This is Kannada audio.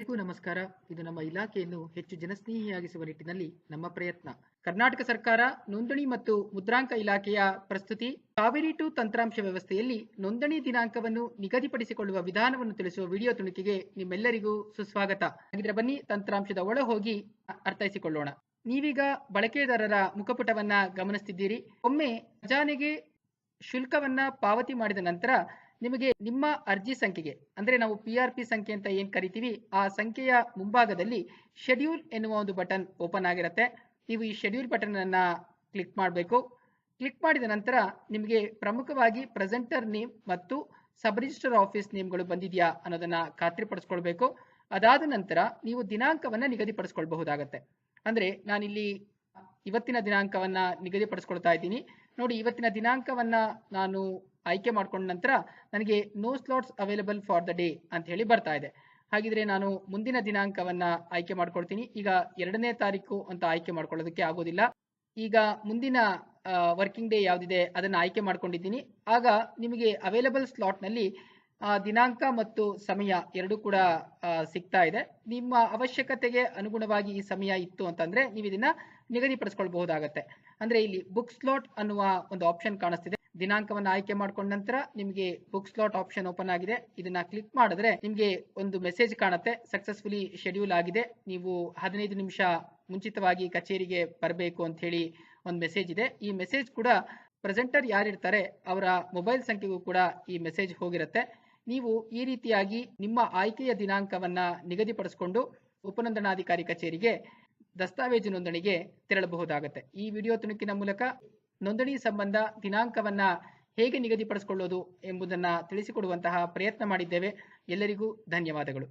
ಎಲ್ಲರಿಗೂ ನಮಸ್ಕಾರ. ಇದು ನಮ್ಮ ಇಲಾಖೆಯನ್ನು ಹೆಚ್ಚು ಜನಸ್ನೇಹಿಯಾಗಿಸುವ ನಿಟ್ಟಿನಲ್ಲಿ ನಮ್ಮ ಪ್ರಯತ್ನ. ಕರ್ನಾಟಕ ಸರ್ಕಾರ ನೋಂದಣಿ ಮತ್ತು ಮುದ್ರಾಂಕ ಇಲಾಖೆಯ ಪ್ರಸ್ತುತಿ ಕಾವೇರಿ ಟು ತಂತ್ರಾಂಶ ವ್ಯವಸ್ಥೆಯಲ್ಲಿ ನೋಂದಣಿ ದಿನಾಂಕವನ್ನು ನಿಗದಿಪಡಿಸಿಕೊಳ್ಳುವ ವಿಧಾನವನ್ನು ತಿಳಿಸುವ ವಿಡಿಯೋ ತುಣುಕಿಗೆ ನಿಮ್ಮೆಲ್ಲರಿಗೂ ಸುಸ್ವಾಗತ. ಹಾಗಿದ್ರೆ ಬನ್ನಿ ತಂತ್ರಾಂಶದ ಒಳ ಹೋಗಿ ಅರ್ಥೈಸಿಕೊಳ್ಳೋಣ. ನೀವೀಗ ಬಳಕೆದಾರರ ಮುಖಪುಟವನ್ನ ಗಮನಿಸ್ತಿದ್ದೀರಿ. ಒಮ್ಮೆ ಖಜಾನೆಗೆ ಶುಲ್ಕವನ್ನ ಪಾವತಿ ಮಾಡಿದ ನಂತರ ನಿಮಗೆ ನಿಮ್ಮ ಅರ್ಜಿ ಸಂಖ್ಯೆಗೆ ಅಂದ್ರೆ ನಾವು PRP ಸಂಖ್ಯೆ ಅಂತ ಏನ್ ಕರಿತೀವಿ ಆ ಸಂಖ್ಯೆಯ ಮುಂಭಾಗದಲ್ಲಿ ಶೆಡ್ಯೂಲ್ ಎನ್ನುವ ಒಂದು ಬಟನ್ ಓಪನ್ ಆಗಿರುತ್ತೆ. ನೀವು ಈ ಶೆಡ್ಯೂಲ್ ಬಟನ್ ಅನ್ನ ಕ್ಲಿಕ್ ಮಾಡಬೇಕು. ಕ್ಲಿಕ್ ಮಾಡಿದ ನಂತರ ನಿಮಗೆ ಪ್ರಮುಖವಾಗಿ ಪ್ರೆಸೆಂಟರ್ ನೇಮ್ ಮತ್ತು ಸಬ್ ರಿಜಿಸ್ಟರ್ ಆಫೀಸ್ ನೇಮ್ಗಳು ಬಂದಿದೆಯಾ ಅನ್ನೋದನ್ನ ಖಾತ್ರಿಪಡಿಸ್ಕೊಳ್ಬೇಕು. ಅದಾದ ನಂತರ ನೀವು ದಿನಾಂಕವನ್ನ ನಿಗದಿಪಡಿಸ್ಕೊಳ್ಬಹುದಾಗತ್ತೆ. ಅಂದ್ರೆ ನಾನಿಲ್ಲಿ ಇವತ್ತಿನ ದಿನಾಂಕವನ್ನ ನಿಗದಿಪಡಿಸ್ಕೊಳ್ತಾ ಇದ್ದೀನಿ. ನೋಡಿ, ಇವತ್ತಿನ ದಿನಾಂಕವನ್ನ ನಾನು ಆಯ್ಕೆ ಮಾಡ್ಕೊಂಡ ನಂತರ ನನಗೆ no slots available for the day ಅಂತ ಹೇಳಿ ಬರ್ತಾ ಇದೆ. ಹಾಗಿದ್ರೆ ನಾನು ಮುಂದಿನ ದಿನಾಂಕವನ್ನ ಆಯ್ಕೆ ಮಾಡ್ಕೊಳ್ತೀನಿ. ಈಗ 2ನೇ ತಾರೀಕು ಅಂತ ಆಯ್ಕೆ ಮಾಡ್ಕೊಳ್ಳೋದಕ್ಕೆ ಆಗೋದಿಲ್ಲ. ಈಗ ಮುಂದಿನ ವರ್ಕಿಂಗ್ ಡೇ ಯಾವ್ದಿದೆ ಅದನ್ನ ಆಯ್ಕೆ ಮಾಡ್ಕೊಂಡಿದ್ದೀನಿ. ಆಗ ನಿಮಗೆ ಅವೈಲಬಲ್ ಸ್ಲಾಟ್ ನಲ್ಲಿ ದಿನಾಂಕ ಮತ್ತು ಸಮಯ ಎರಡೂ ಕೂಡ ಸಿಗ್ತಾ ಇದೆ. ನಿಮ್ಮ ಅವಶ್ಯಕತೆಗೆ ಅನುಗುಣವಾಗಿ ಈ ಸಮಯ ಇತ್ತು ಅಂತಂದ್ರೆ ನೀವು ಇದನ್ನ ನಿಗದಿಪಡಿಸ್ಕೊಳ್ಬಹುದಾಗತ್ತೆ. ಅಂದ್ರೆ ಇಲ್ಲಿ ಬುಕ್ ಸ್ಲಾಟ್ ಅನ್ನುವ ಒಂದು ಆಪ್ಷನ್ ಕಾಣಿಸ್ತಿದೆ. ದಿನಾಂಕವನ್ನು ಆಯ್ಕೆ ಮಾಡ್ಕೊಂಡ ನಂತರ ನಿಮಗೆ ಬುಕ್ ಸ್ಲಾಟ್ ಆಪ್ಷನ್ ಓಪನ್ ಆಗಿದೆ. ಇದನ್ನ ಕ್ಲಿಕ್ ಮಾಡಿದ್ರೆ ನಿಮಗೆ ಒಂದು ಮೆಸೇಜ್ ಕಾಣುತ್ತೆ, ಸಕ್ಸಸ್ಫುಲಿ ಶೆಡ್ಯೂಲ್ ಆಗಿದೆ, ನೀವು 15 ನಿಮಿಷ ಮುಂಚಿತವಾಗಿ ಕಚೇರಿಗೆ ಬರಬೇಕು ಅಂತ ಹೇಳಿ ಒಂದು ಮೆಸೇಜ್ ಇದೆ. ಈ ಮೆಸೇಜ್ ಕೂಡ ಪ್ರೆಸೆಂಟರ್ ಯಾರಿರ್ತಾರೆ ಅವರ ಮೊಬೈಲ್ ಸಂಖ್ಯೆಗೂ ಕೂಡ ಈ ಮೆಸೇಜ್ ಹೋಗಿರುತ್ತೆ. ನೀವು ಈ ರೀತಿಯಾಗಿ ನಿಮ್ಮ ಆಯ್ಕೆಯ ದಿನಾಂಕವನ್ನ ನಿಗದಿಪಡಿಸಿಕೊಂಡು ಉಪನೋಂದಣಾಧಿಕಾರಿ ಕಚೇರಿಗೆ ದಸ್ತಾವೇಜು ನೋಂದಣಿಗೆ ತೆರಳಬಹುದಾಗುತ್ತೆ. ಈ ವಿಡಿಯೋ ತುಣುಕಿನ ಮೂಲಕ ನೋಂದಣಿ ಸಂಬಂಧ ದಿನಾಂಕವನ್ನ ಹೇಗೆ ನಿಗದಿಪಡಿಸಿಕೊಳ್ಳೋದು ಎಂಬುದನ್ನು ತಿಳಿಸಿಕೊಡುವಂತಹ ಪ್ರಯತ್ನ ಮಾಡಿದ್ದೇವೆ. ಎಲ್ಲರಿಗೂ ಧನ್ಯವಾದಗಳು.